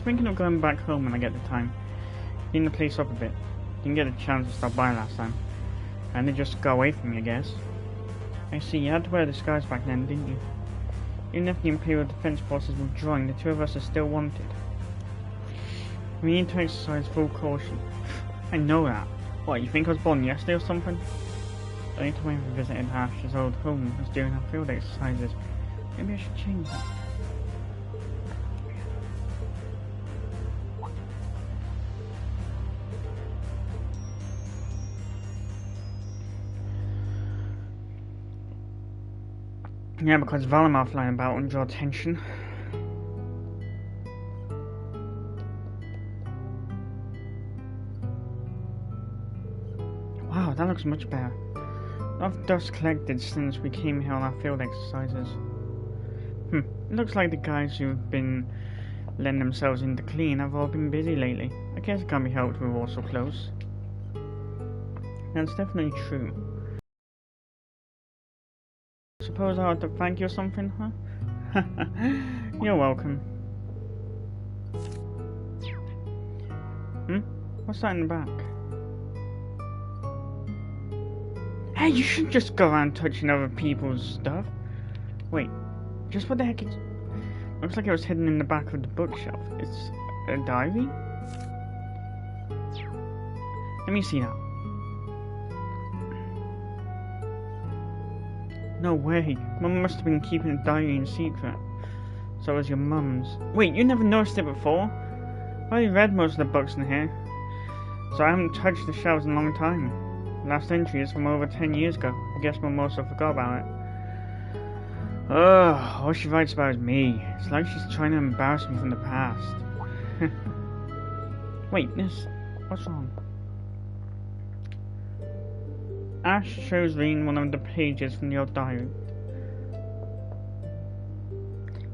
thinking of going back home when I get the time. Clean the place up a bit. Didn't get a chance to stop by last time. And they just got away from me, I guess. I see, you had to wear a disguise back then, didn't you? Even if the Imperial Defense Forces were drawing, the two of us are still wanted. We need to exercise full caution. I know that. What, you think I was born yesterday or something? The only time I ever visited Ash's old home was during our field exercises. Maybe I should change that. Yeah, because Valimar flying about and draw attention. Wow, that looks much better. Enough dust collected since we came here on our field exercises. It looks like the guys who've been letting themselves in to clean have all been busy lately. I guess it can't be helped we're all so close. That's definitely true. Suppose I ought to thank you or something, huh? You're welcome. What's that in the back? Hey, you shouldn't just go around touching other people's stuff. Wait, just what the heck is... Looks like it was hidden in the back of the bookshelf. It's a diary? Let me see that. No way. Mum must have been keeping the diary in secret. So was your mum's. Wait, you never noticed it before? I already read most of the books in here. So I haven't touched the shelves in a long time. Last entry is from over 10 years ago. I guess Mum also forgot about it. Ugh, all she writes about is me. It's like she's trying to embarrass me from the past. Wait, this... What's wrong? Ash shows Reen one of the pages from the old diary.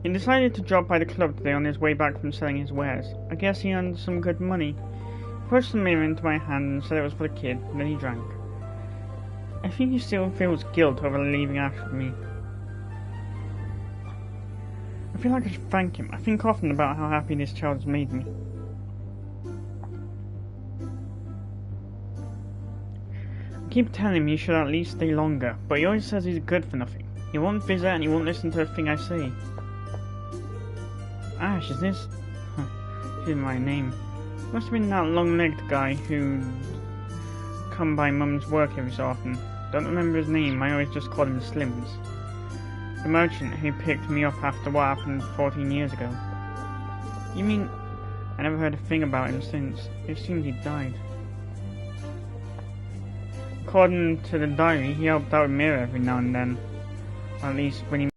He decided to drop by the club today on his way back from selling his wares. I guess he earned some good money. He pushed the mirror into my hand and said it was for the kid, and then he drank. I think he still feels guilt over leaving Ash with me. I feel like I should thank him. I think often about how happy this child has made me. I keep telling him he should at least stay longer, but he always says he's good for nothing. He won't visit and he won't listen to a thing I say. Ash, is this... This isn't my name. Must have been that long-legged guy who... come by Mum's work every so often. Don't remember his name, I always just called him Slims. The merchant who picked me up after what happened 14 years ago. You mean... I never heard a thing about him since. It seems he died. According to the diary, he helped out with Mira every now and then. Or at least when he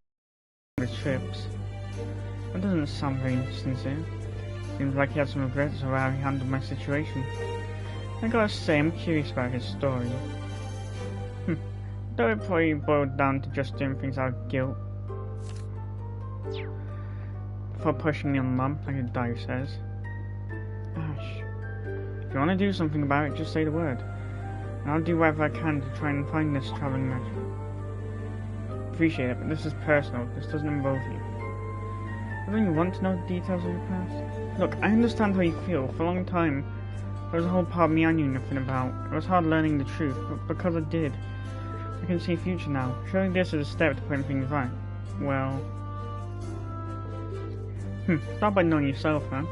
made his trips. That doesn't sound very sincere. Seems like he had some regrets over how he handled my situation. I gotta say, I'm curious about his story. Though it probably boiled down to just doing things out of guilt. For pushing me on Mum, like the diary says. Ash, if you want to do something about it, just say the word. And I'll do whatever I can to try and find this travelling merchant. Appreciate it, but this is personal. This doesn't involve you. Don't you want to know the details of your past? Look, I understand how you feel. For a long time, there was a whole part of me I knew nothing about. It was hard learning the truth, but because I did, I can see a future now. Surely this is a step to putting things right. Well... start by knowing yourself, man.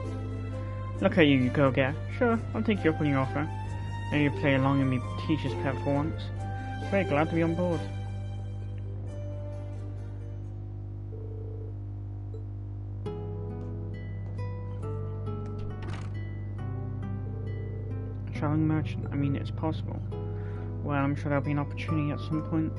Look at you, you go-getter. Sure, I'll take you up on your offer. Maybe play along and be teacher's pet for once. Very glad to be on board. Traveling merchant, I mean, it's possible. Well, I'm sure there'll be an opportunity at some point.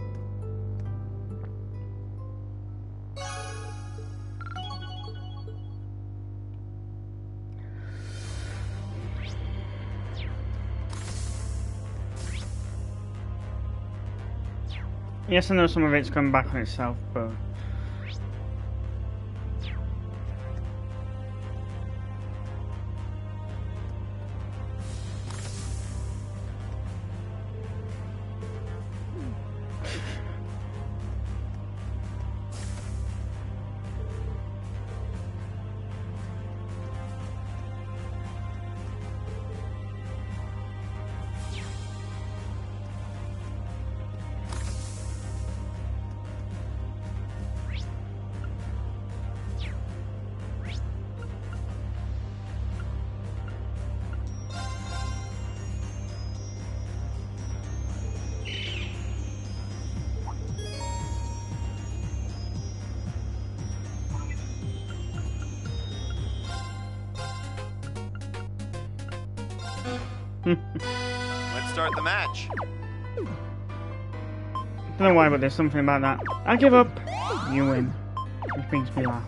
Yes, I know some of it's coming back on itself, but... Let's start the match. Don't know why, but there's something about that. I give up. You win. Which makes me laugh.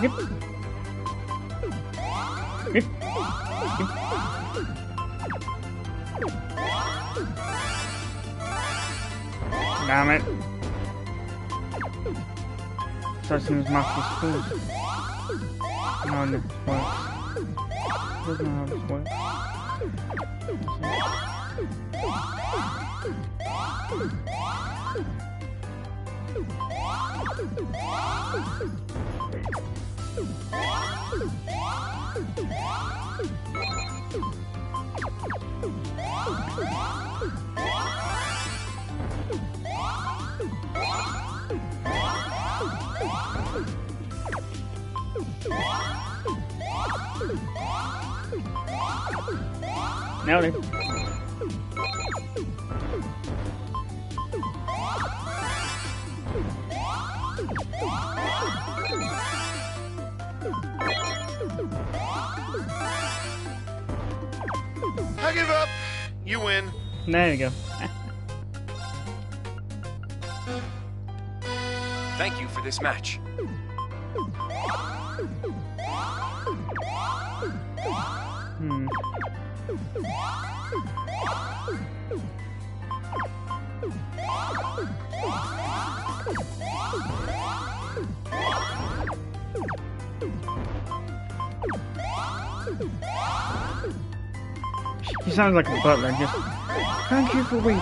Yep. Yep. Damn it. Assassin's Master's full. No, this works. Doesn't know how this works. Nailed it. I give up. You win. There you go. Thank you for this match. He sounds like a butler, just thank you for waiting.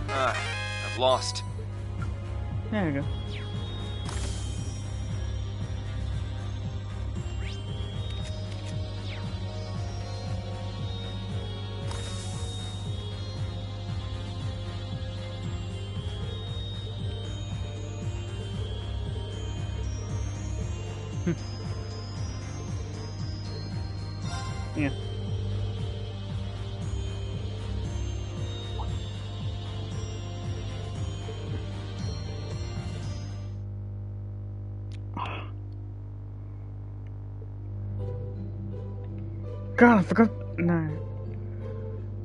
Ah, I've lost. There we go. Yeah. God, I forgot. No.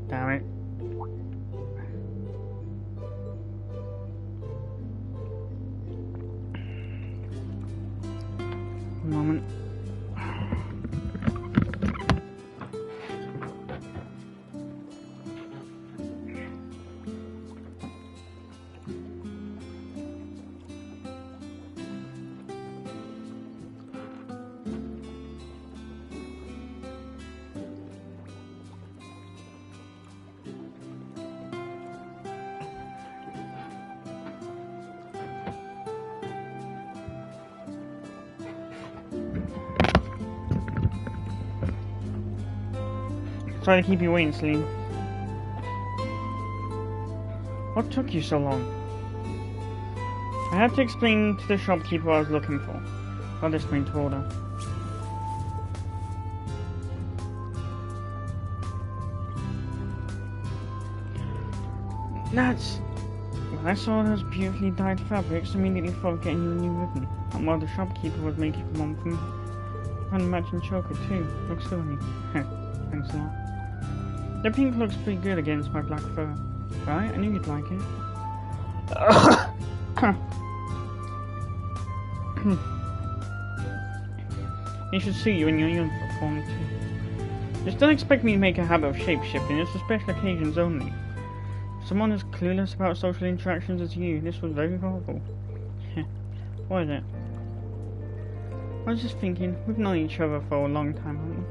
Damn it. One moment. Sorry to keep you waiting, Celine. What took you so long? I had to explain to the shopkeeper what I was looking for. I'll explain to her. That's... When I saw those beautifully dyed fabrics, I immediately thought of getting you a new ribbon. And while the shopkeeper was making one from a matching choker too. Looks lovely. Thanks a lot. The pink looks pretty good against my black fur. Right? I knew you'd like it. It should suit you in your uniform too. Just don't expect me to make a habit of shape-shifting. It's for special occasions only. For someone as clueless about social interactions as you, this was very horrible. What is it? I was just thinking, we've known each other for a long time, haven't we?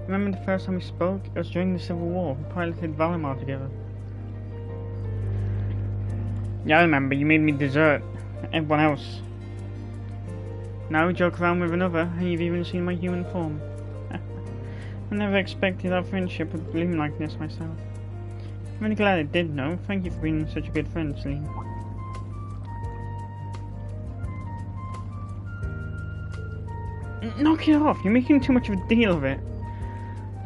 Remember the first time we spoke? It was during the Civil War. We piloted Valimar together. Yeah, I remember. You made me desert everyone else. Now we joke around with another, and you've even seen my human form. I never expected our friendship would bloom like this myself. I'm really glad I did know. Thank you for being such a good friend, Celine. Knock it off! You're making too much of a deal of it.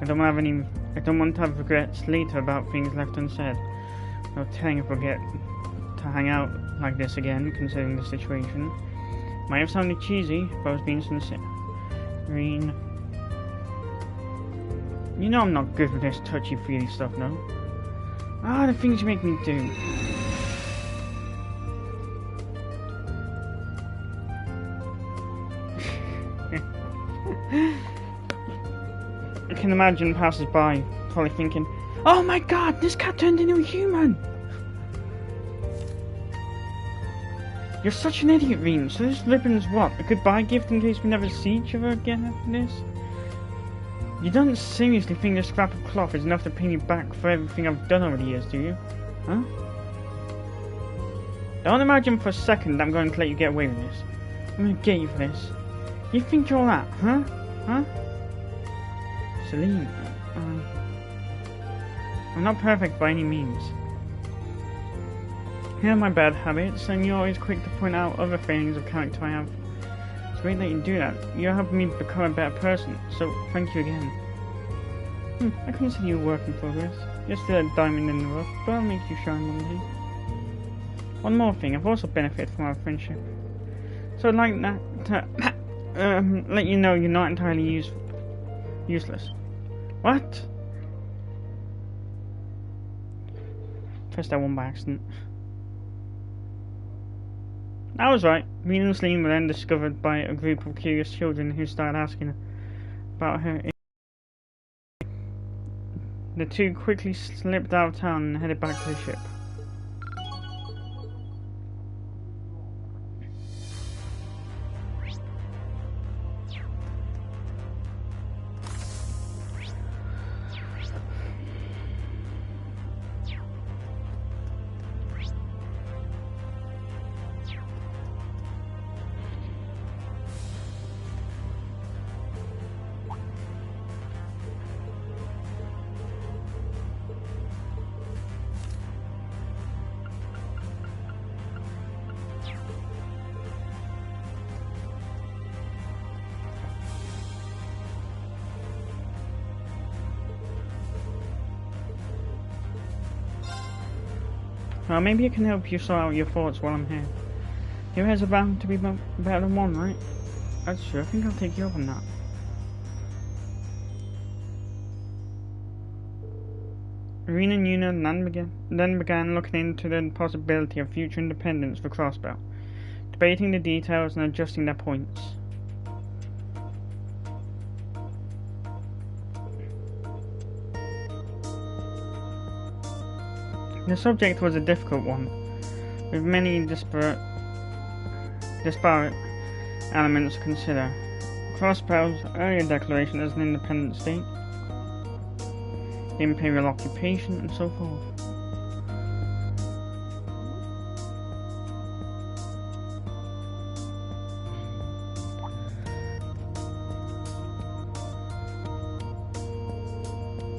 I don't want to have regrets later about things left unsaid. No telling if we'll get to hang out like this again, considering the situation. Might have sounded cheesy, but I was being sincere. Green. You know I'm not good with this touchy-feely stuff, no? Ah, the things you make me do. I can imagine passers-by probably thinking, oh my god, this cat turned into a human! You're such an idiot, Reem. So this ribbon's what? A goodbye gift in case we never see each other again after this? You don't seriously think this scrap of cloth is enough to pay me back for everything I've done over the years, do you? Huh? Don't imagine for a second that I'm going to let you get away with this. I'm going to get you for this. You think you're all that, huh? Huh? Celine, I'm not perfect by any means. Here are my bad habits, and you're always quick to point out other failings of character I have. It's great that you do that. You're helping me become a better person, so thank you again. I consider you a work in progress. You're still a diamond in the rough, but I'll make you shine one day. One more thing, I've also benefited from our friendship. So I'd like to let you know you're not entirely useless. What? Pressed that one by accident. I was right. Reed and Celine were then discovered by a group of curious children who started asking about her. The two quickly slipped out of town and headed back to the ship. Well, maybe it can help you sort out your thoughts while I'm here. Your heads are bound to be better than one, right? That's true. I think I'll take you up on that. Irina and Yuna then began looking into the possibility of future independence for Crossbell, debating the details and adjusting their points. The subject was a difficult one, with many disparate elements to consider. Crossbell's earlier declaration as an independent state, the imperial occupation, and so forth.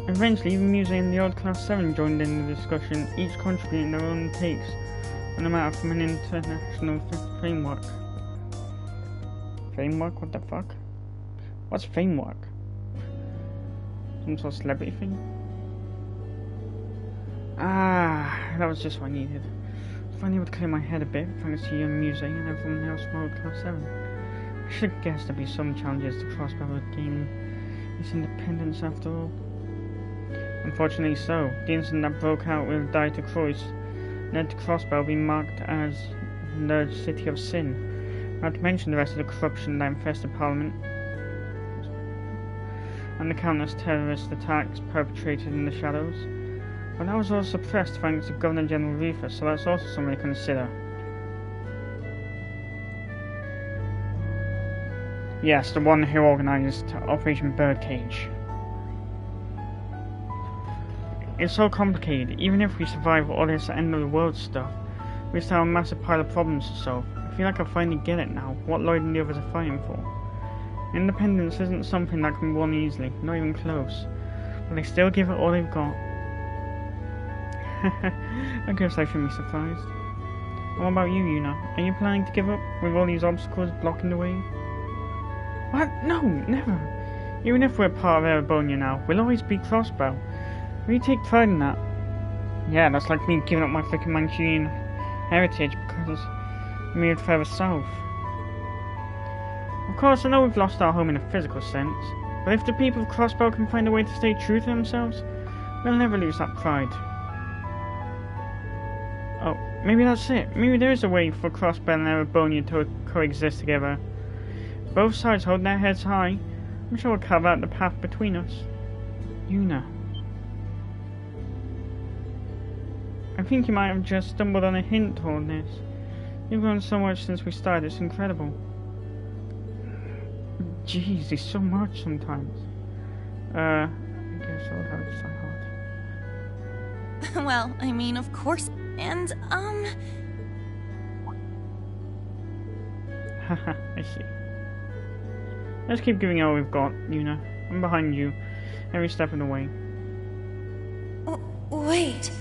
Eventually, even Museum and the old Class 7 joined in the discussion, each contributing their own takes on the matter from an international framework. Framework? What the fuck? What's framework? Some sort of celebrity thing? Ah, that was just what I needed. Finally able to clear my head a bit, thanks to you and Museum and everyone else from old Class 7. I should have guessed there'd be some challenges to Crossbell gaining its independence after all. Unfortunately so, the incident that broke out with Dieter Kreuz led to Crossbell being marked as the City of Sin, not to mention the rest of the corruption that infested Parliament, and the countless terrorist attacks perpetrated in the shadows. But that was all suppressed thanks to Governor General Rufus, so that's also something to consider. Yes, the one who organised Operation Birdcage. It's so complicated. Even if we survive all this end of the world stuff, we still have a massive pile of problems to solve. I feel like I finally get it now, what Lloyd and the others are fighting for. Independence isn't something that can be won easily, not even close. But they still give it all they've got. I guess I shouldn't be surprised. What about you, Yuna? Are you planning to give up, with all these obstacles blocking the way? What? No, never. Even if we're part of Erebonia now, we'll always be Crossbell. We take pride in that. Yeah, that's like me giving up my freaking Manchurian heritage because we moved further south. Of course, I know we've lost our home in a physical sense, but if the people of Crossbell can find a way to stay true to themselves, we'll never lose that pride. Oh, maybe that's it. Maybe there is a way for Crossbell and Erebonia to coexist together. Both sides hold their heads high. I'm sure we'll carve out the path between us. Yuna. I think you might have just stumbled on a hint toward this. You've grown so much since we started, it's incredible. Jeez, there's so much sometimes. I guess I'll have to decide hard. Well, I mean, of course, and, Haha, I see. Let's keep giving it all we've got, Yuna. I'm behind you, every step of the way. Wait.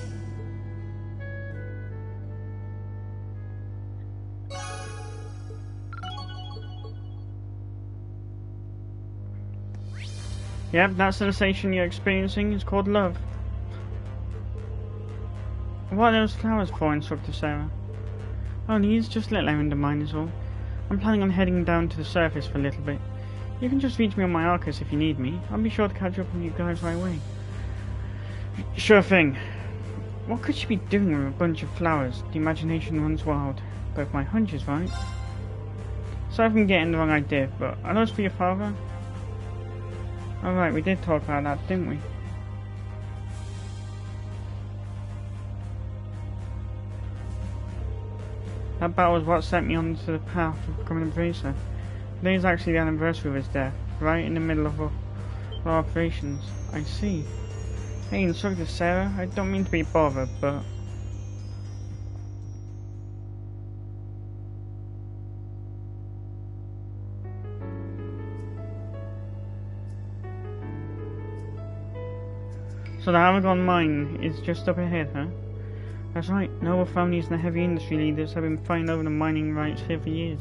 Yep, that sensation you're experiencing is called love. What are those flowers for, Instructor Sarah? Oh, these just little errand of mine is all. I'm planning on heading down to the surface for a little bit. You can just reach me on my Arcus if you need me. I'll be sure to catch up with you guys right away. Sure thing. What could she be doing with a bunch of flowers? The imagination runs wild. But if my hunch is right. Sorry if I'm getting the wrong idea, but are those for your father? Alright, we did talk about that, didn't we? That battle was what set me onto the path of becoming a bracer. Today is actually the anniversary of his death, right in the middle of our operations. I see. Hey, Instructor Sarah, I don't mean to be a bother, but... So the Aragon mine is just up ahead, huh? That's right, noble families and the heavy industry leaders have been fighting over the mining rights here for years.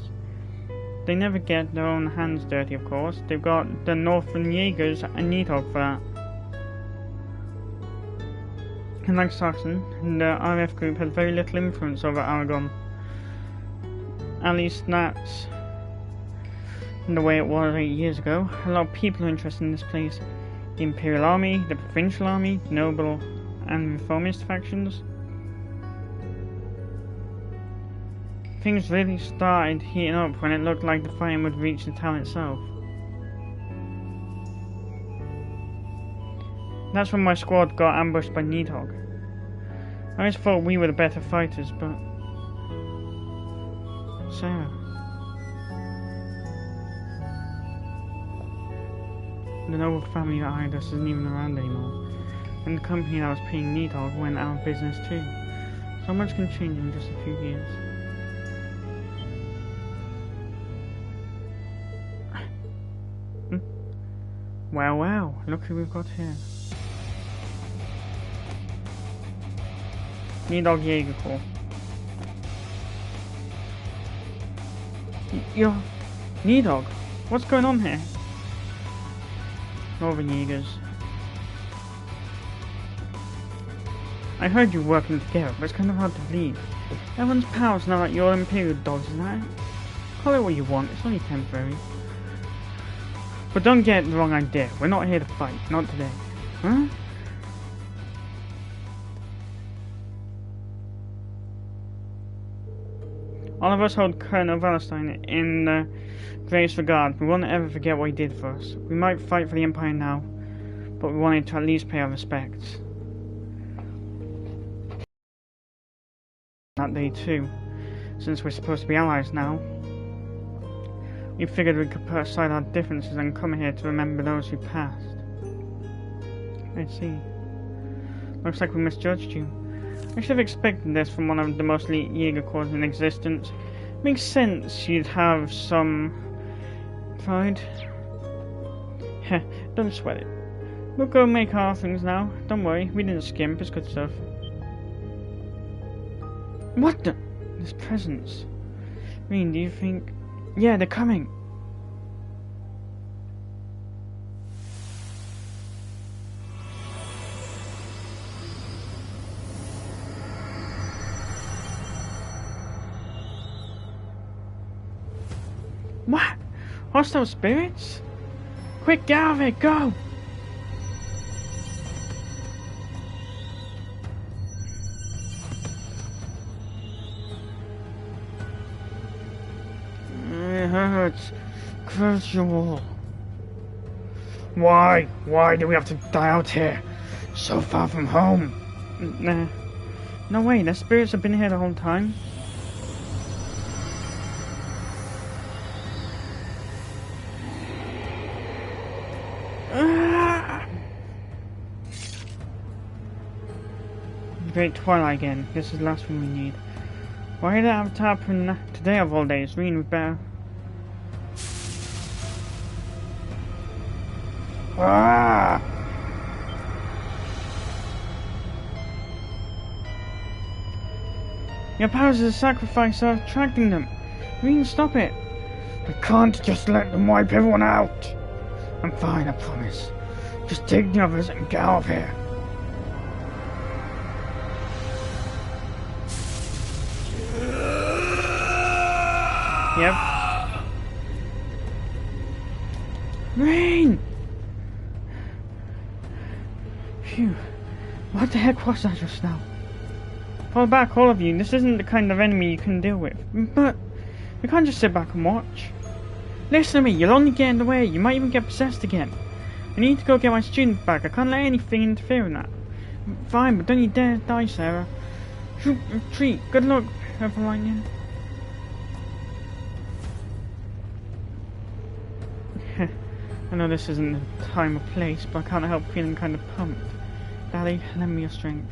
They never get their own hands dirty, of course. They've got the Northern Jaegers and Needhog for that. And like Saxon, the RF group had very little influence over Aragon. At least that's the way it was 8 years ago. A lot of people are interested in this place. The Imperial Army, the Provincial Army, the Noble and Reformist factions. Things really started heating up when it looked like the fighting would reach the town itself. That's when my squad got ambushed by Needhog. I always thought we were the better fighters, but... Sarah... The noble family that hired us isn't even around anymore, and the company that was paying Needhog went out of business too. So much can change in just a few years. Wow, wow, look who we've got here. Needhog Jaeger Corps. You're... Needhog? What's going on here? Northern Jaegers. I heard you working together, but it's kind of hard to believe. Everyone's pals now that you're Imperial dogs, isn't that? Call it what you want, it's only temporary. But don't get the wrong idea, we're not here to fight, not today. Huh? All of us hold Colonel Wallenstein in the greatest regard. We won't ever forget what he did for us. We might fight for the Empire now, but we wanted to at least pay our respects. That day too, since we're supposed to be allies now. We figured we could put aside our differences and come here to remember those who passed. I see. Looks like we misjudged you. I should have expected this from one of the most elite Jaeger corps in existence. Makes sense you'd have some pride. Heh, don't sweat it. We'll go make our things now. Don't worry, we didn't skimp, it's good stuff. What the? There's presents. Reen, do you think... Yeah, they're coming. What? Hostile spirits? Quick, get out of it, go! It hurts. Crucial. Why? Why do we have to die out here? So far from home? Nah. No way, the spirits have been here the whole time. Great Twilight again. This is the last thing we need. Why did it have to happen today of all days? Reen, we better... Ah! Your powers of sacrifice are attracting them. Reen, stop it. We can't just let them wipe everyone out. I'm fine, I promise. Just take the others and get out of here. Yep. Rain! Phew. What the heck was that just now? Fall back, all of you. This isn't the kind of enemy you can deal with. But we can't just sit back and watch. Listen to me, you'll only get in the way. You might even get possessed again. I need to go get my student back. I can't let anything interfere in that. Fine, but don't you dare die, Sarah. Shoot, retreat. Good luck, Everlightning. I know this isn't the time or place, but I can't help feeling kind of pumped. Daddy, lend me your strength.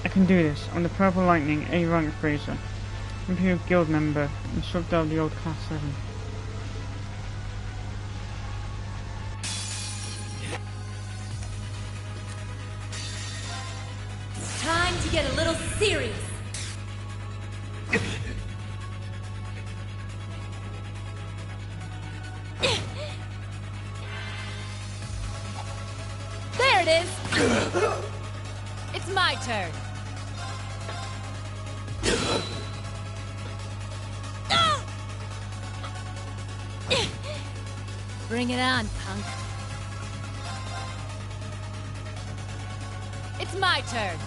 I can do this. I'm the Purple Lightning, A-rank Fraser, Imperial Guild member, instructor of the old Class 7. It's time to get a little serious. it is. It's my turn. Bring it on, punk. It's my turn.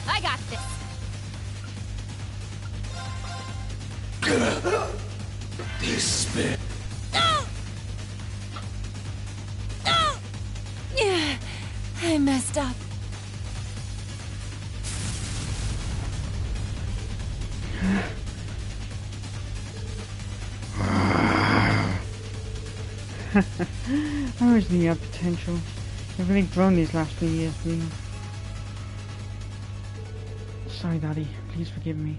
I got this. Despair. Yeah, I messed up. I always knew you had potential. You've really grown these last few years, Rena. Sorry, Daddy. Please forgive me.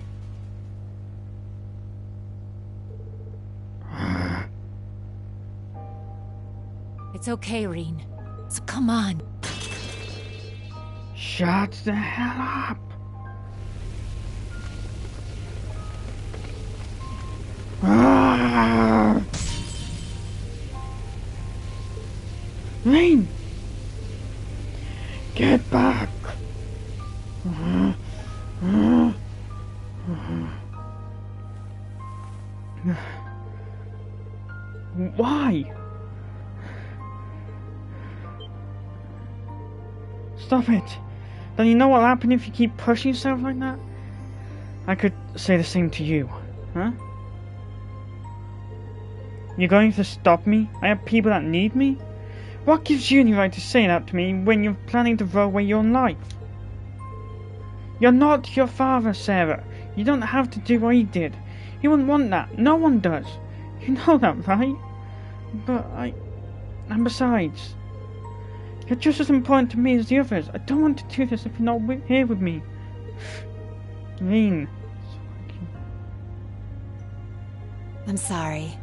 It's okay, Reen. So come on. Shut the hell up! Rain! Get back! Why? Stop it! Don't you know what'll happen if you keep pushing yourself like that? I could say the same to you, huh? You're going to stop me? I have people that need me? What gives you any right to say that to me when you're planning to throw away your life? You're not your father, Sarah. You don't have to do what he did. He wouldn't want that. No one does. You know that, right? And besides, you're just as important to me as the others. I don't want to do this if you're not here with me. Reen. I'm sorry.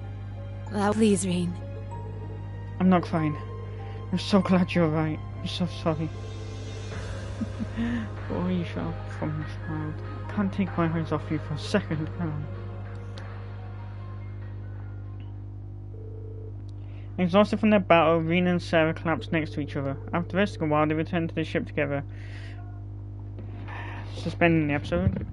Please, Reen. I'm not crying. I'm so glad you're right. I'm so sorry. Boy, shut up from the child. I can't take my eyes off you for a second, can I? Exhausted from their battle, Rena and Sarah collapsed next to each other. After resting a while, they returned to the ship together. Suspending the episode.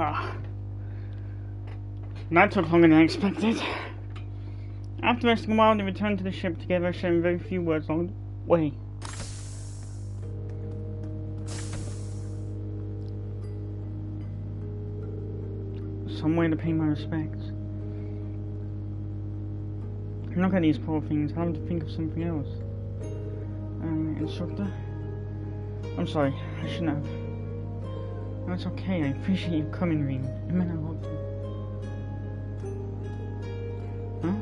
Ah. That took longer than I expected. After resting a while, they returned to the ship together, sharing very few words along the way. Some way to pay my respects. Look at these poor things. I'll have to think of something else. Instructor? I'm sorry, I shouldn't have. No, it's okay. I appreciate you coming, Reem. It meant a lot to me. Huh?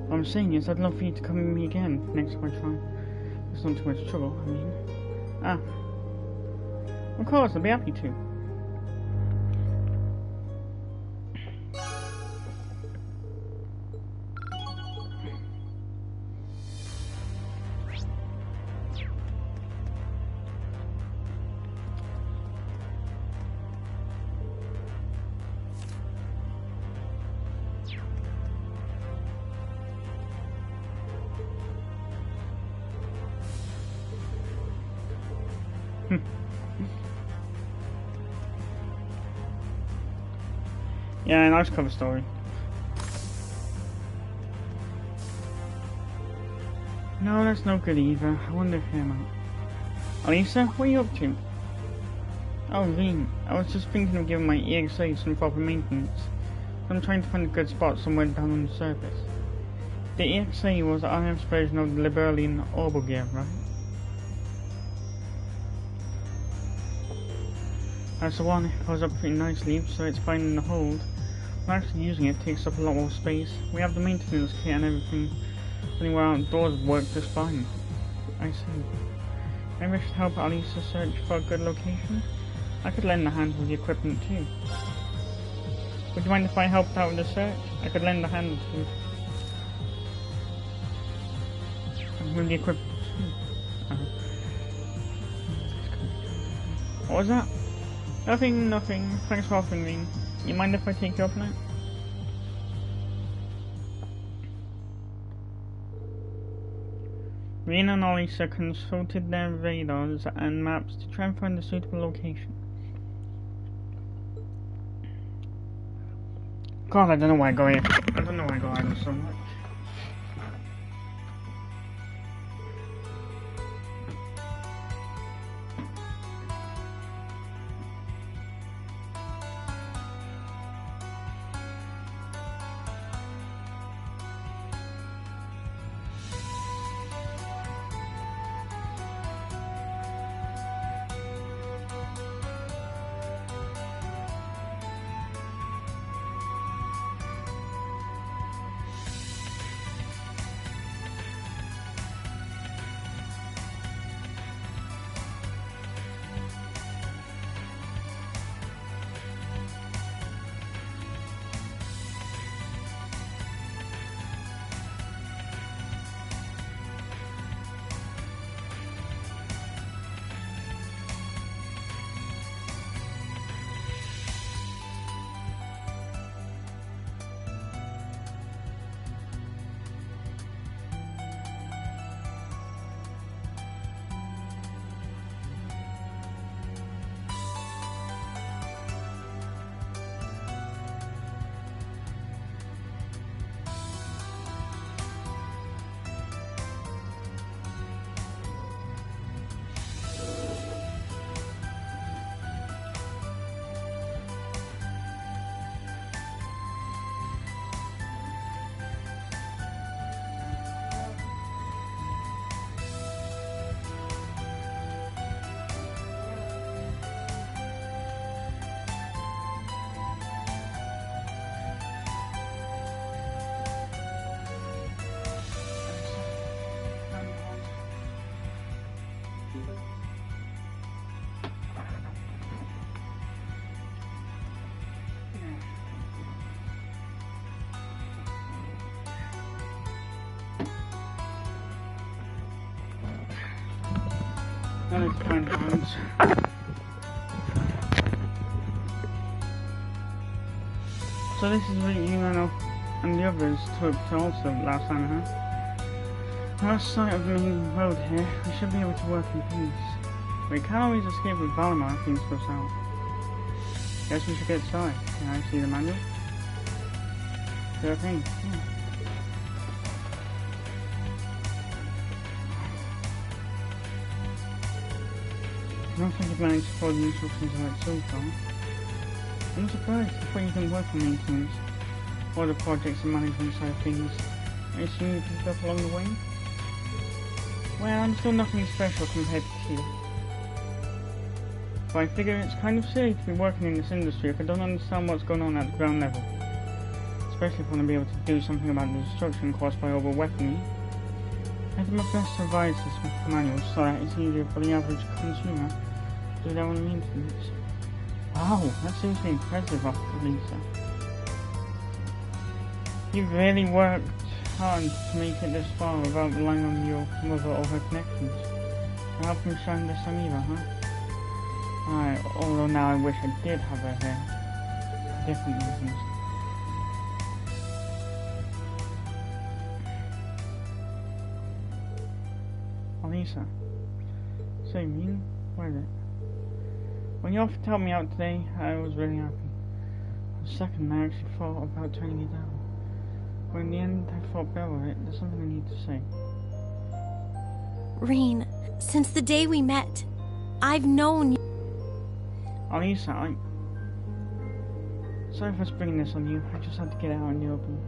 What I'm saying is, I'd love for you to come with me again next time I try. It's not too much trouble, I mean. Ah. Of course, I'll be happy to. Yeah, nice cover story. No, that's no good either. I wonder if him out. Alisa, what are you up to? Oh, Reem, I was just thinking of giving my EXA some proper maintenance. I'm trying to find a good spot somewhere down on the surface. The EXA was IM's version of the Liberalian orbital gear, right? That's the one. It goes up pretty nicely, so it's fine in the hold. When actually using it takes up a lot more space. We have the maintenance kit and everything. Anywhere outdoors work just fine. I see. Maybe I should help Alisa search for a good location? I could lend a hand with the equipment too. Would you mind if I helped out with the search? I could lend a hand too. With the equipment too. What was that? Nothing. Thanks for offering me. You mind if I take you up now? Rena and Alisa consulted their radars and maps to try and find a suitable location. God, I don't know why I go here. I don't know why I go idle so much. That is kind of hands. So this is what you and the others took to also last time, huh? No sight of the main road here. We should be able to work in peace. We can't always escape with Valimar if things goes out. Guess we should get started. Can I see the manual? Sure thing. Yeah. I don't think you've managed to follow the instructions right so far. I'm surprised. I thought you didn't work on maintenance or the projects and management side of things. I assume you picked up along the way? Well, I'm still nothing special compared to you. But I figure it's kind of silly to be working in this industry if I don't understand what's going on at the ground level. Especially if I want to be able to do something about the destruction caused by over-weaponry. I did my best to revise this manual so that it's easier for the average consumer to do their own maintenance. Wow, that seems to be impressive after Lisa. You've really worked hard to make it this far without relying on your mother or her connections. And help from shine this time either, huh? Although now I wish I did have her here. For different reasons. Lisa. Say, Reen, where is it? When you offered to help me out today, I was really happy. For a second, I actually thought about turning it down. But in the end, I thought better of it. There's something I need to say. Reen, since the day we met, I've known you. Lisa, sorry for springing this on you. I just had to get it out in the open,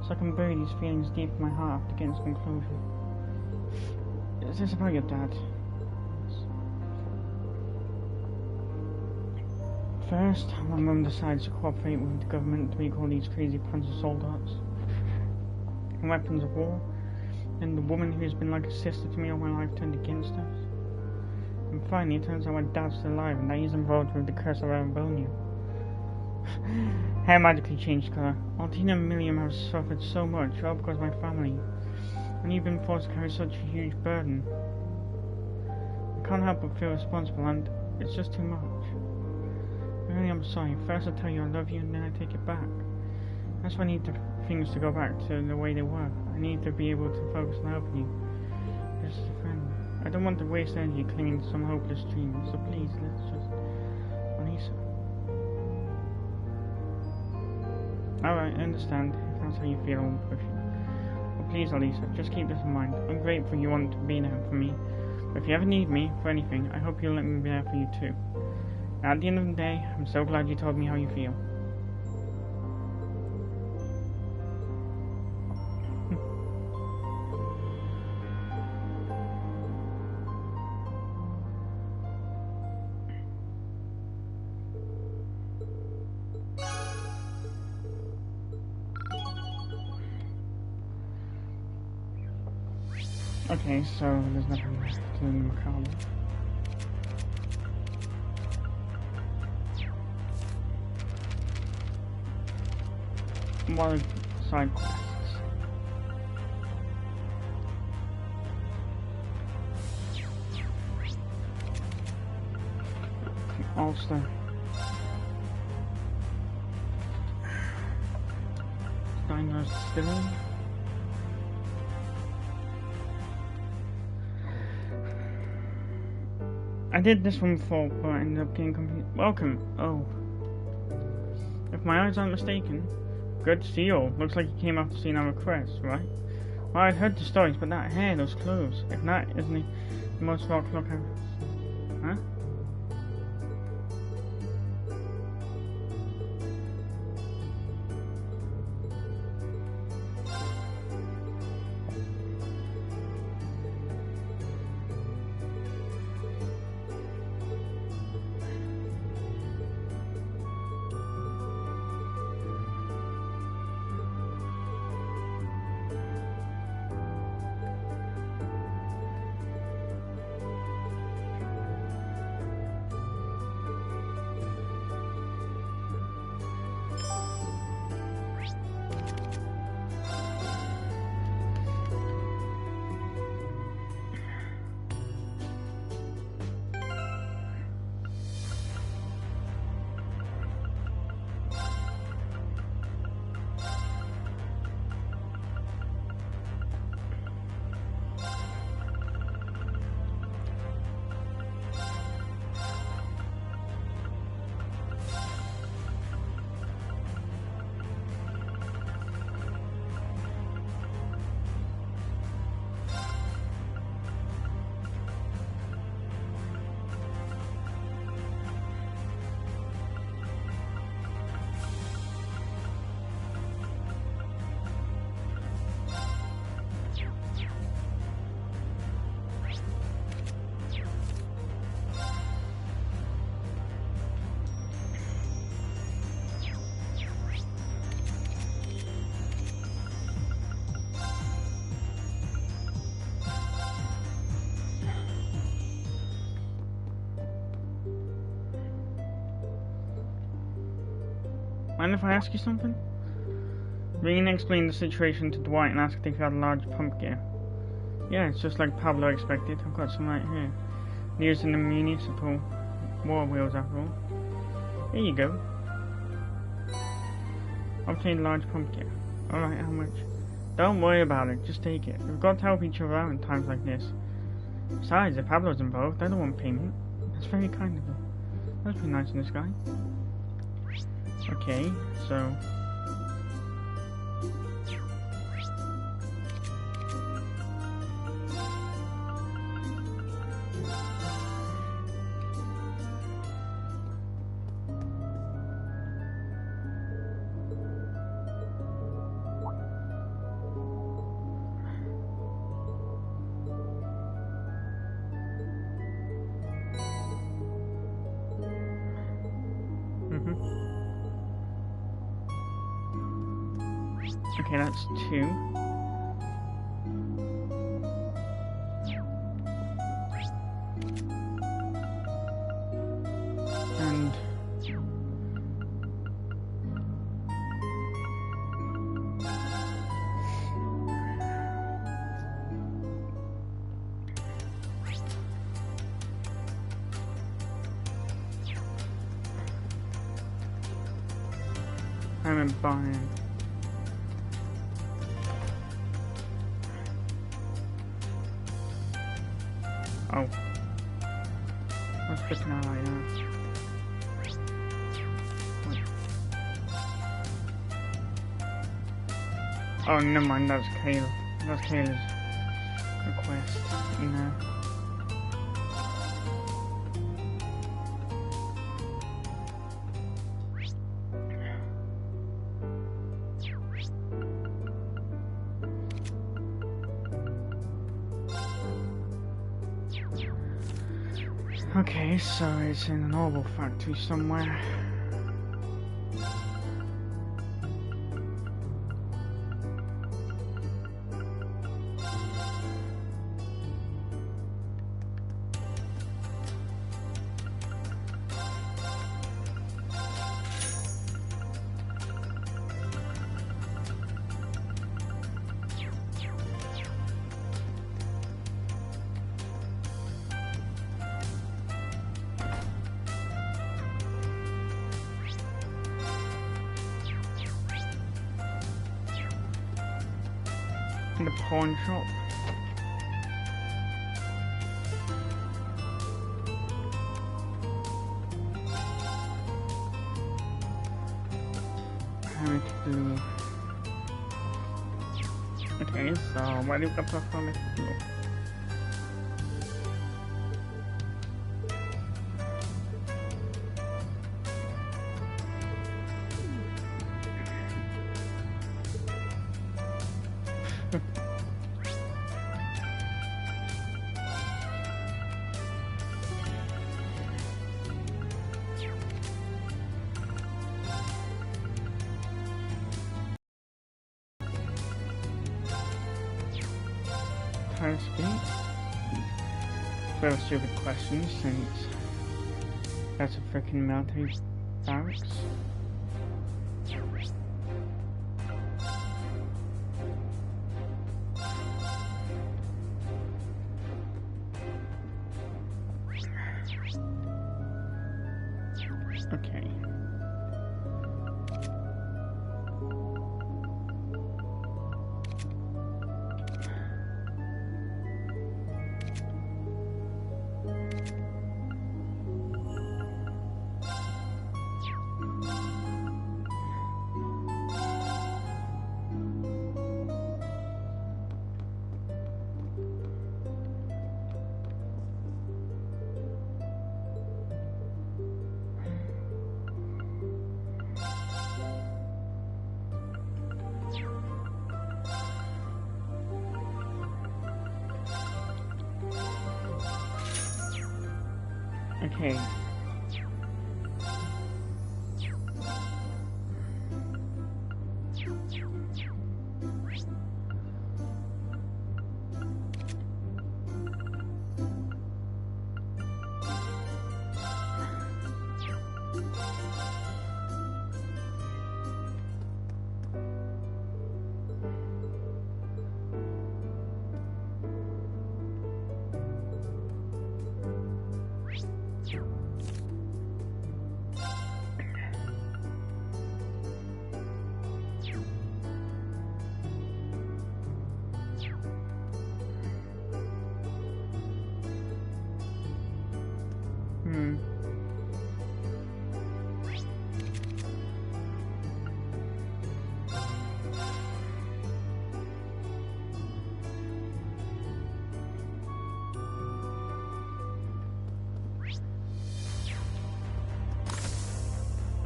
so I can bury these feelings deep in my heart after getting some closure. Is this about your dad? First, my mum decides to cooperate with the government to make all these crazy panzer soldads and weapons of war, and the woman who's been like a sister to me all my life turned against us. And finally, it turns out my dad's still alive and that he's involved with the curse of Arabonia. Hair magically changed colour. Altina and Miriam have suffered so much, all because of my family. And you've been forced to carry such a huge burden. I can't help but feel responsible, and it's just too much. Really, I'm sorry. First I tell you I love you, and then I take it back. That's why I need things to go back to the way they were. I need to be able to focus on helping you. Just as a friend. I don't want to waste energy clinging to some hopeless dream, so please, let's just... Lisa. Alright, I understand. If that's how you feel, I won't push you. But please, Elisa, just keep this in mind. I'm grateful you want to be there for me. But if you ever need me for anything, I hope you'll let me be there for you too. Now, at the end of the day, I'm so glad you told me how you feel. Okay, so there's nothing left to the macabre. What are side quests? Also, Diner's Distillery. I did this one before, but I ended up getting confused. Welcome. Oh. If my eyes aren't mistaken, good to see you all. Looks like you came after seeing our request, right? Well, I'd heard the stories, but that hair, those clothes. If that isn't the most rock look I've seen. Huh? Mind if I ask you something? Rean explained the situation to Dwight and asked if he had a large pump gear. Yeah, it's just like Pablo expected. I've got some right here. Used in the municipal war wheels after all. Here you go. Obtain large pump gear. Alright, how much? Don't worry about it, just take it. We've got to help each other out in times like this. Besides, if Pablo's involved, I don't want payment. That's very kind of her. That's pretty nice of this guy. Okay, so... Okay, that's 2. And... I'm buying. Oh. What's this now right now? What? Oh, never mind, that's Kayla. That's Kayla's request. No. Okay, so it's in an oil factory somewhere. In the pawn shop. Okay, so what do you got from it? Very stupid questions since that's a freaking military barracks. Okay. Okay.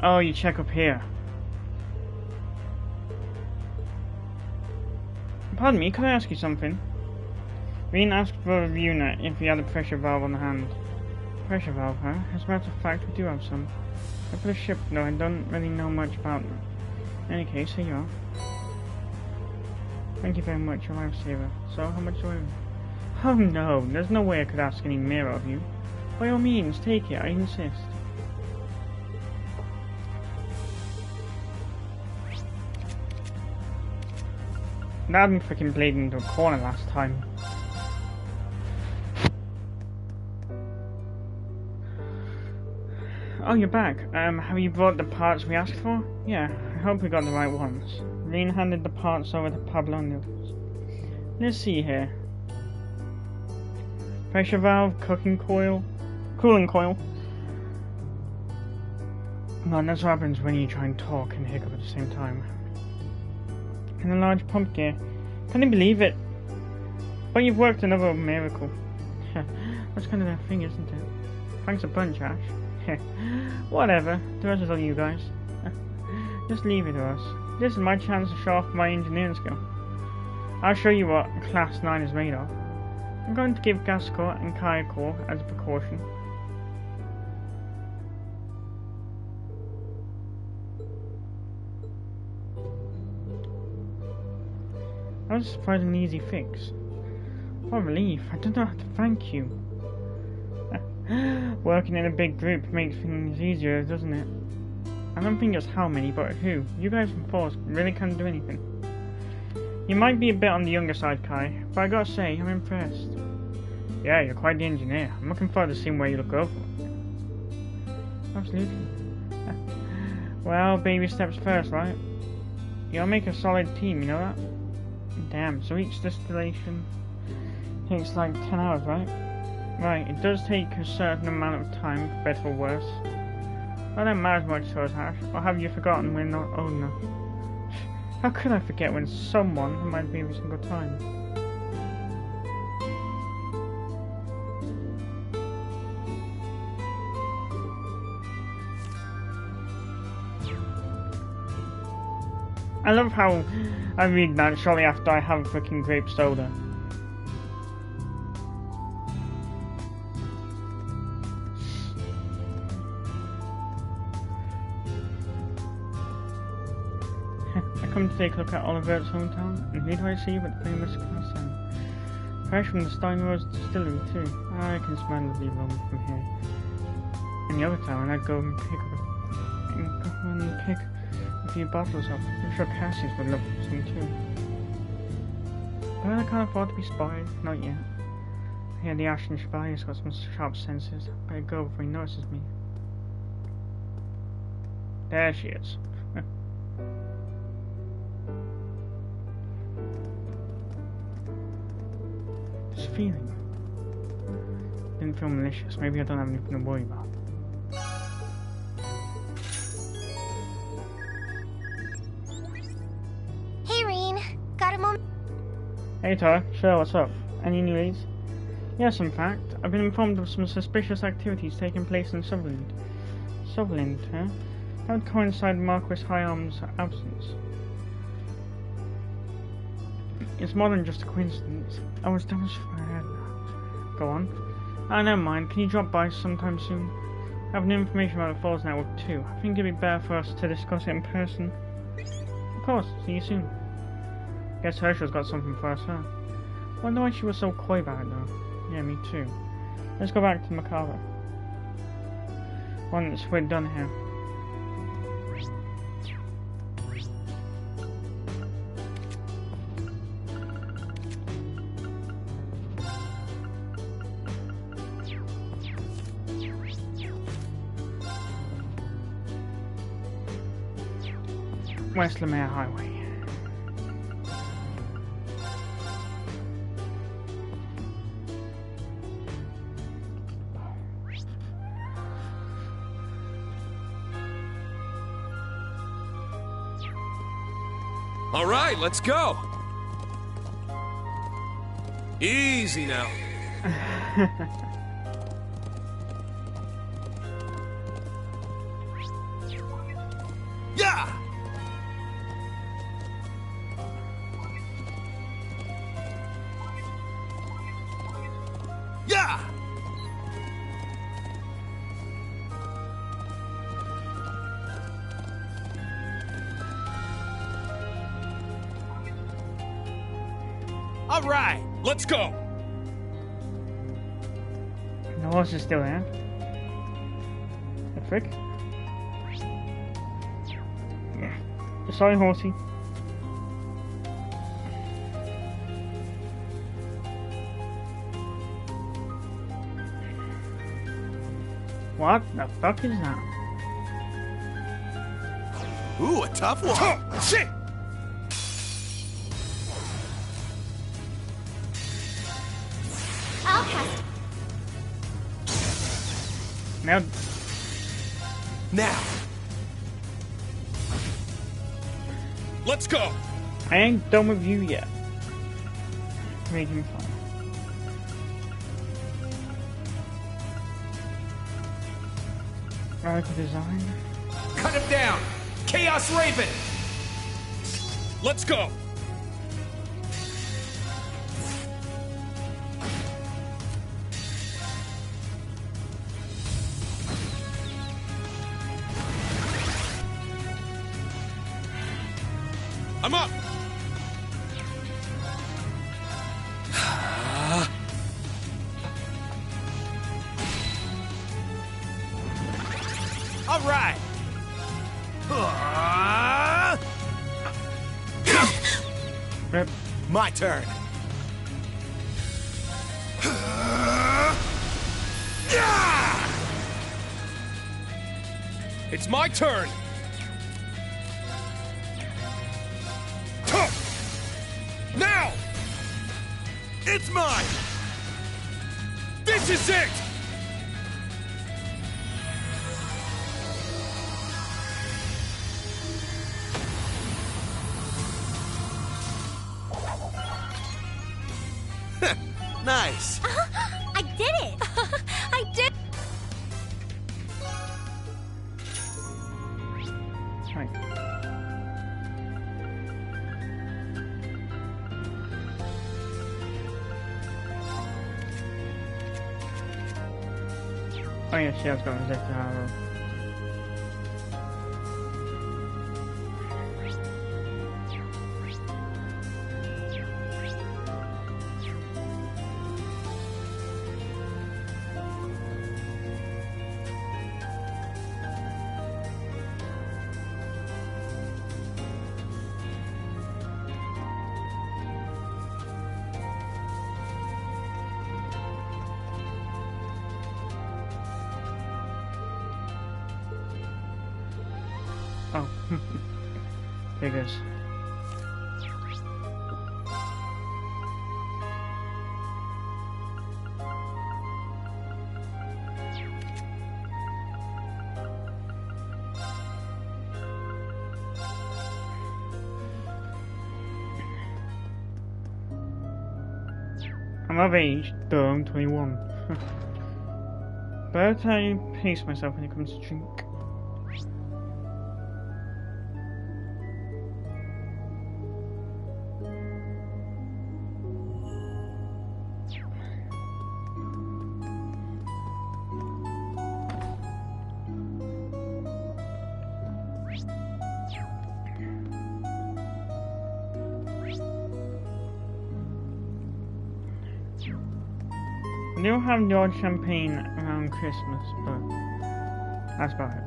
Oh, you check up here. Pardon me, could I ask you something? Reen asked for a unit if he had a pressure valve on hand. Pressure valve, huh? As a matter of fact, we do have some. But for the ship, though, I don't really know much about them. In any case, here you are. Thank you very much, your lifesaver. So, how much do I owe? Oh no, there's no way I could ask any more of you. By all means, take it, I insist. That had me freaking played into a corner last time. Oh, you're back. Have you brought the parts we asked for? Yeah, I hope we got the right ones. Reen handed the parts over to Pablo Nichols. Let's see here. Pressure valve, cooling coil. No, that's what happens when you try and talk and hiccup at the same time. And a large pump gear. Can you believe it? But you've worked another miracle. That's kind of their thing, isn't it? Thanks a bunch, Ash. Whatever, the rest is all you guys. Just leave it to us. This is my chance to show off my engineering skill. I'll show you what Class 9 is made of. I'm going to give gas core and Kaya core as a precaution. That was a surprisingly easy fix. What a relief, I don't know how to thank you. Working in a big group makes things easier, doesn't it? I don't think just how many, but who. You guys from Force really can't do anything. You might be a bit on the younger side, Kai, but I gotta say, I'm impressed. Yeah, you're quite the engineer. I'm looking forward to seeing where you look over. Absolutely. Well, baby steps first, right? You'll make a solid team, you know that? Damn, so each distillation takes like 10 hours, right? Right, it does take a certain amount of time, for better or worse. I don't matter much to us, Ash, or have you forgotten we're not old enough? How could I forget when someone reminds me every single time? I love how I read that shortly after I have a freaking grape soda. I come to take a look at Oliver's hometown, and who do I see but the famous Class 7? Fresh from the Steinrose distillery too. I can smell the aroma from here. Any other time, I'd go and pick a few bottles up. I'm sure Cassius would love some too. But I can't afford to be spied, not yet. I hear the Ashen Chevalier's got some sharp senses. Better go before he notices me. There she is. This feeling didn't feel malicious. Maybe I don't have anything to worry about. Hey Tara, sure, what's up? Any new leads? Yes, in fact, I've been informed of some suspicious activities taking place in Sutherland. Sutherland, huh? That would coincide with Marquis Hyarm's absence. It's more than just a coincidence. I was demonstrated. Go on. Never mind, can you drop by sometime soon? I have new information about the Falls Network too. I think it'd be better for us to discuss it in person. Of course, see you soon. Guess Herschel's got something for us, huh? Wonder why she was so coy about it though. Yeah, me too. Let's go back to Macabre. Once we're done here. West Lemire Highway. All right, let's go. Easy now. Yeah! Yeah! All right, let's go. The horse is still there. The frick? Yeah. Sorry, horsey. What the fuck is that? Ooh, a tough one. Shit! I'll cast. Now, Now. Let's go. I ain't done with you yet. Make him fun. Radical design. Cut him down. Chaos Raven. Let's go. I'm up. All right. Rip. My turn. It's my turn. Now! It's mine! This is it! Nice! I did it! I did. Right. Oh yeah, she has got resist arrow. Oh, figures. I'm of age, though I'm 21. But I pace myself when it comes to drink. I do have the odd champagne around Christmas, but that's about it.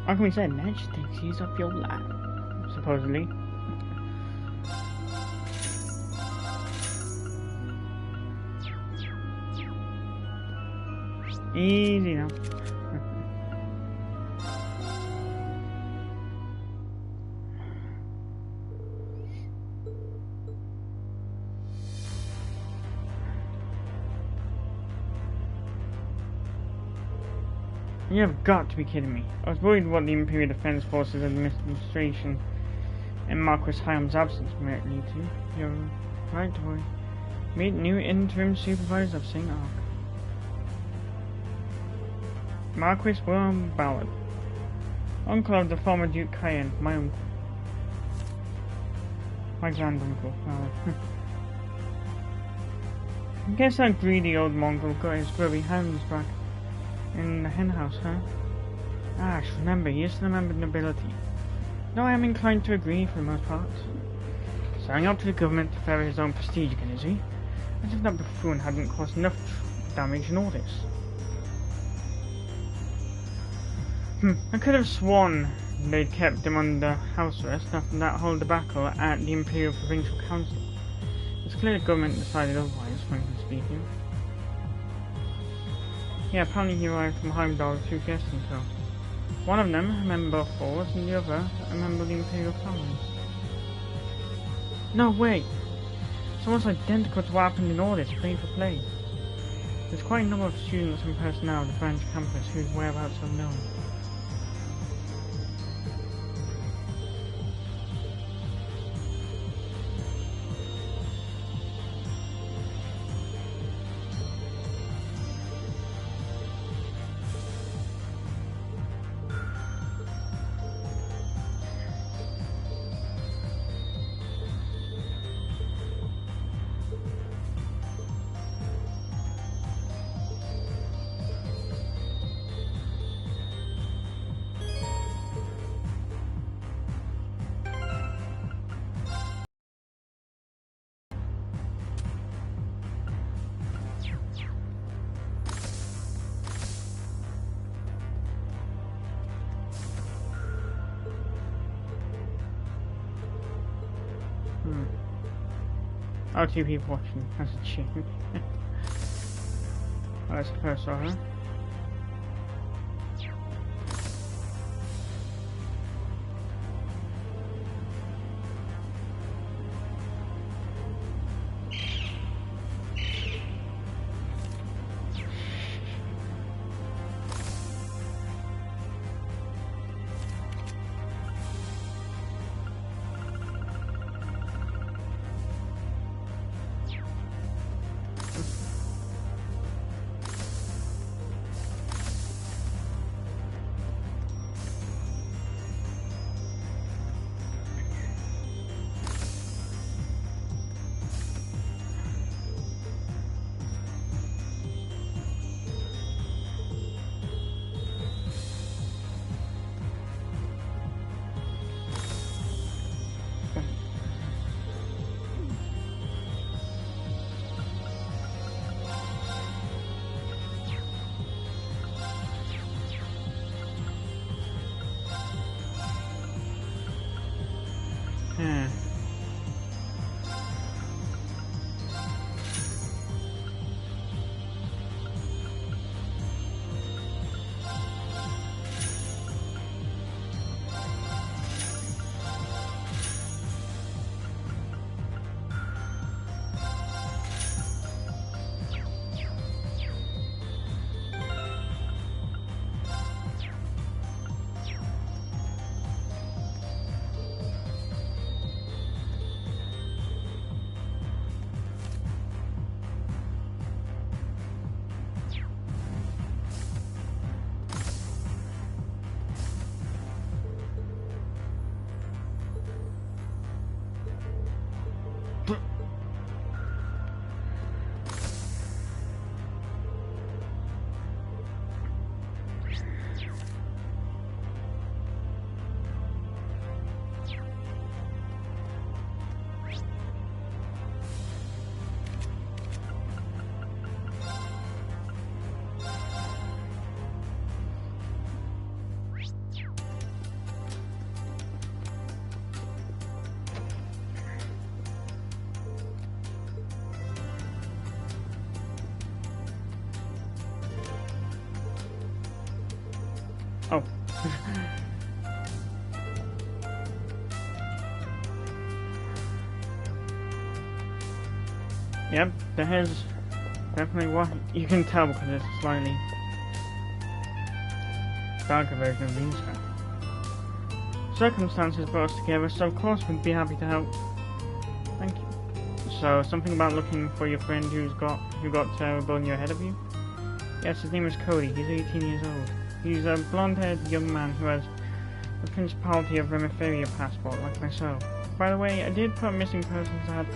Like we said, Ned thinks he's up your lap, supposedly. Easy now. You have got to be kidding me. I was worried what the Imperial Defense Forces administration in Marquis Hyam's absence might lead to. You're right, boy. Meet new interim supervisor of St. Ark. Marquis William Ballard. Uncle of the former Duke Cayenne, my uncle. My granduncle, rather. I guess that greedy old Mongol got his grubby hands back in the henhouse, huh? Ash, remember, he is the member of nobility. Though I am inclined to agree for the most part. Selling out to the government to further his own prestige again, is he? As if that buffoon hadn't caused enough damage in all this. I could have sworn they'd kept him under house arrest after that whole debacle at the Imperial Provincial Council. It's clear the government decided otherwise, frankly speaking. Yeah, apparently he arrived from Heimdall 2 guests until. One of them a member of Force and the other a member of the Imperial family. No way! It's almost identical to what happened in Audis, play for play. There's quite a number of students and personnel at the branch campus whose whereabouts are unknown. Oh, 2 people watching. That's a shame. Oh, that's the first one, huh? Oh. Yep, the hair's definitely what you can tell because it's slightly darker version of Vinstra. Circumstances brought us together, so of course we'd be happy to help. Thank you. So, something about looking for your friend who got terrible and you're ahead of you? Yes, his name is Cody. He's 18 years old. He's a blonde-haired young man who has the Principality of Remitharia passport, like myself. By the way, I did put missing persons at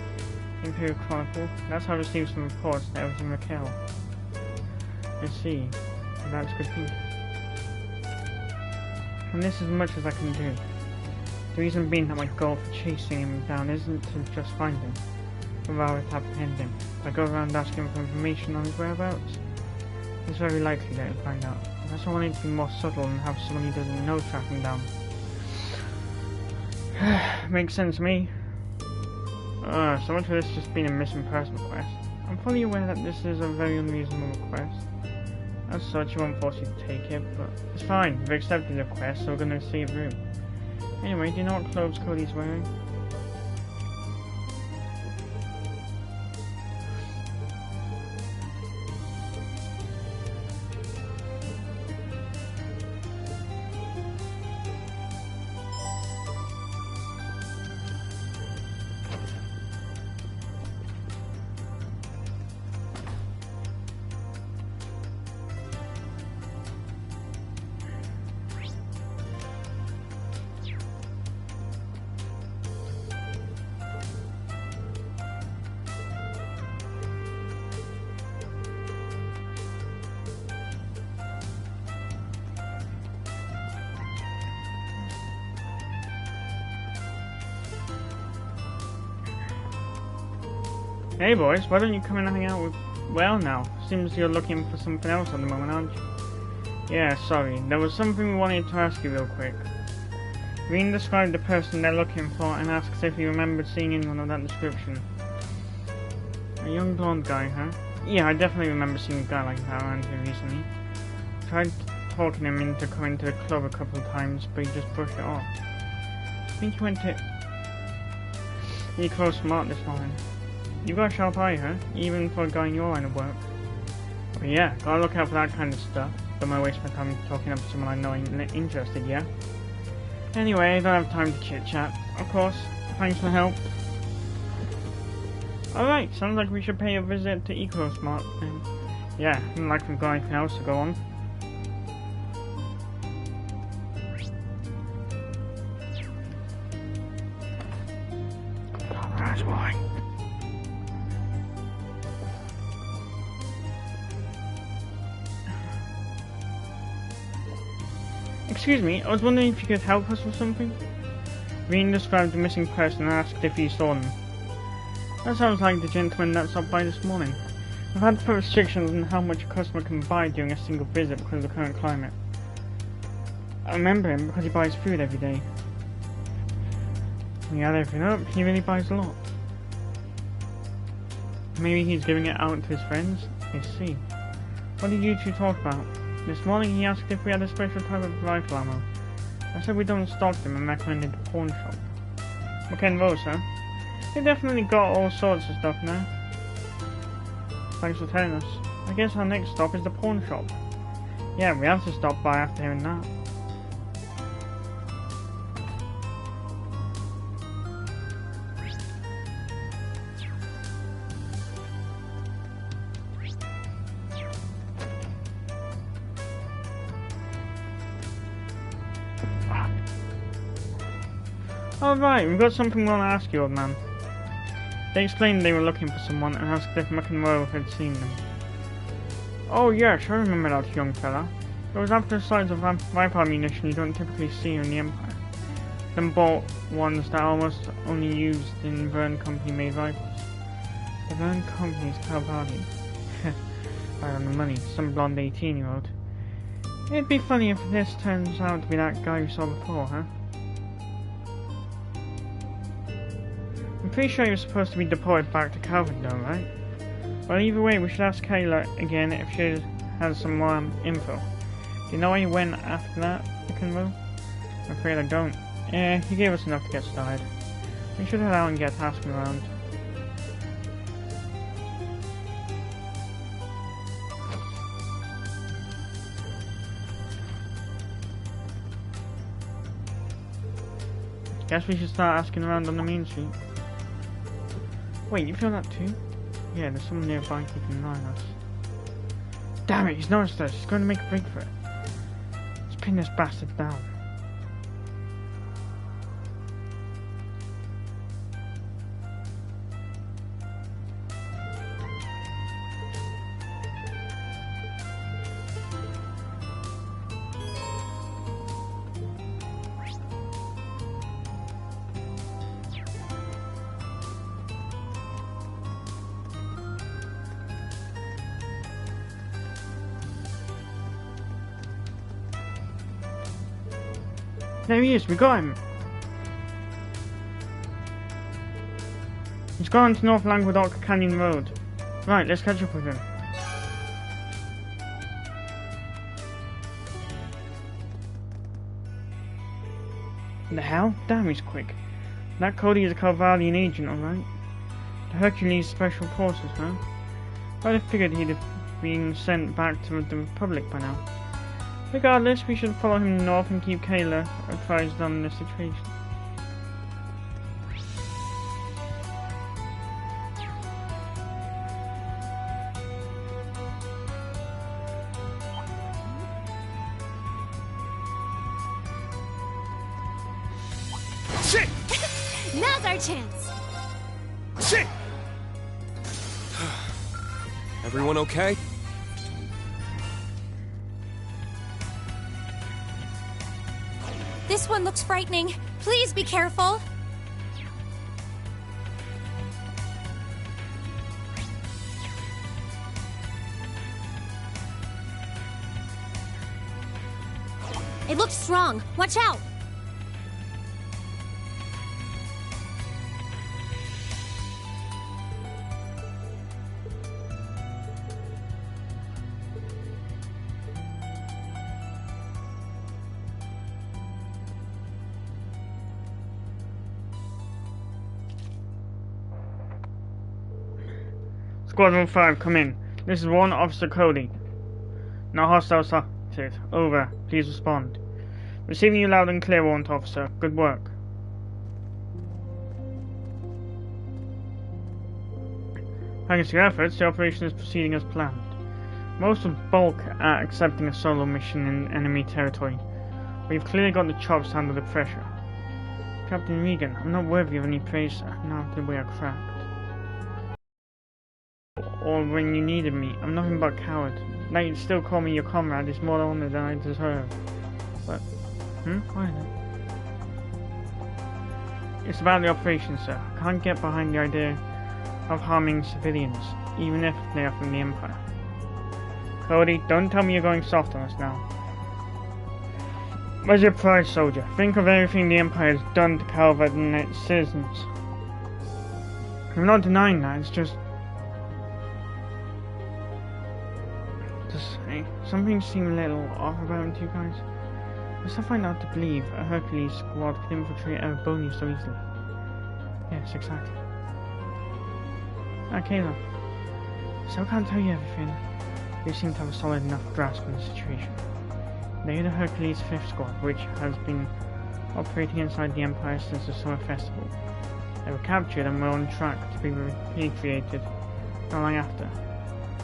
Imperial Chronicle. That's how I received some reports that I was in Raquel. I see. That's good thinking. And this is as much as I can do. The reason being that my goal for chasing him down isn't to just find him, but rather to apprehend him. If I go around asking for information on his whereabouts, it's very likely that he'll find out. That's why I wanted to be more subtle and have someone he doesn't know track him down. Makes sense to me. So much for this just being a missing person request. I'm fully aware that this is a very unreasonable request. As such, I won't force you to take it, but it's fine. We've accepted the request, so we're gonna see it through. Anyway, do you know what clothes Cody's wearing? Hey boys, why don't you come and hang out with Well now? Seems you're looking for something else at the moment, aren't you? Yeah, sorry. There was something we wanted to ask you real quick. Reen described the person they're looking for and asks if you remembered seeing anyone of that description. A young blonde guy, huh? Yeah, I definitely remember seeing a guy like that around here recently. Tried talking him into coming to the club a couple of times, but he just brushed it off. I think he went to Eco Smart this morning. You got a sharp eye, huh? Even for a guy in your line of work. But yeah, gotta look out for that kind of stuff. Don't mind waste my time talking up to someone I know ain't interested, yeah? Anyway, I don't have time to chit-chat. Of course, thanks for the help. Alright, sounds like we should pay a visit to EcoSmart. Yeah, not like we've got anything else to go on. That's why. Excuse me, I was wondering if you could help us with something? Reen described the missing person and asked if you saw them. That sounds like the gentleman that stopped by this morning. We've had to put restrictions on how much a customer can buy during a single visit because of the current climate. I remember him because he buys food every day. When you add everything up, he really buys a lot. Maybe he's giving it out to his friends? I see. What did you two talk about? This morning he asked if we had a special type of rifle ammo. I said we don't stock them and recommended the pawn shop. McKen Rose, huh? They definitely got all sorts of stuff now. Thanks for telling us. I guess our next stop is the pawn shop. Yeah, we have to stop by after hearing that. Alright, we've got something we want to ask you, old man. They explained they were looking for someone and asked if McEnroe had seen them. Oh yes, I remember that young fella. It was after the size of rifle ammunition you don't typically see in the Empire. Them bought ones that almost only used in Verne Company made rifles. The Verne Company's Calvadian. Right on the money, some blonde 18-year-old. It'd be funny if this turns out to be that guy you saw before, huh? I'm pretty sure you're supposed to be deployed back to Calvin though, right? Well, either way, we should ask Kayla again if she has some more info. Do you know where he went after that, McEnroe? I'm afraid I don't. Yeah, he gave us enough to get started. We should head out and get tasking around. Guess we should start asking around on the main street. Wait, you feel that too? Yeah, there's someone nearby keeping an eye on us. Damn it, he's noticed us. He's going to make a break for it. Let's pin this bastard down. There he is, we got him! He's gone to North Languedoc Canyon Road. Right, let's catch up with him. The hell? Damn, he's quick. That Cody is a Calvarian agent, alright. The Hercules Special Forces, huh? I'd have figured he'd have been sent back to the Republic by now. Regardless, we should follow him north and keep Kayla advised on the situation. Shit! Now's our chance. Shit! Everyone okay? This one looks frightening. Please be careful. It looks strong. Watch out. Squadron 5, come in. This is 1 Officer Cody. No hostile sighted. Over. Please respond. Receiving you loud and clear, Warrant Officer. Good work. Thanks to your efforts, the operation is proceeding as planned. Most of bulk are accepting a solo mission in enemy territory. We've clearly got the chops to handle the pressure. Captain Regan, I'm not worthy of any praise, sir. Now that we are cracked. Or when you needed me. I'm nothing but a coward. Now you'd still call me your comrade is more honor than I deserve. But, why not? It's about the operation, sir. I can't get behind the idea of harming civilians, even if they are from the Empire. Cody, don't tell me you're going soft on us now. Where's your pride, soldier? Think of everything the Empire has done to Calvert and its citizens. I'm not denying that, it's just... something seemed a little off about him to you guys. Let's not find out to believe a Hercules squad could infiltrate Erebonia so easily. Yes, exactly. Kayla. So I can't tell you everything. They seem to have a solid enough grasp on the situation. They are the Hercules 5th Squad, which has been operating inside the Empire since the Summer Festival. They were captured and were on track to be repatriated not long after.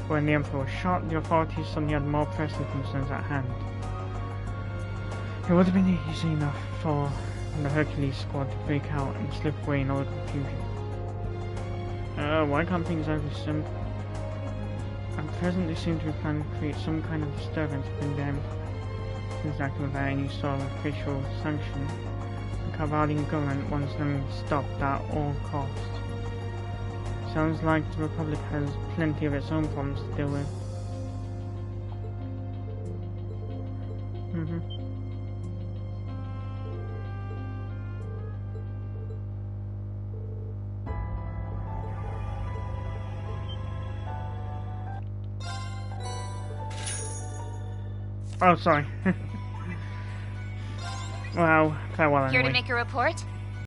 When the Emperor was shot, the authorities suddenly had more pressing concerns at hand. It would have been easy enough for the Hercules squad to break out and slip away in all the confusion. Why can't things ever be simple? At present they seem to be planning to create some kind of disturbance within the Empire. Since acting without any sort of official sanction, the Calvarian government wants them stopped at all costs. Sounds like the Republic has plenty of its own problems to deal with. Oh, sorry. Well, farewell anyway. Here to make a report?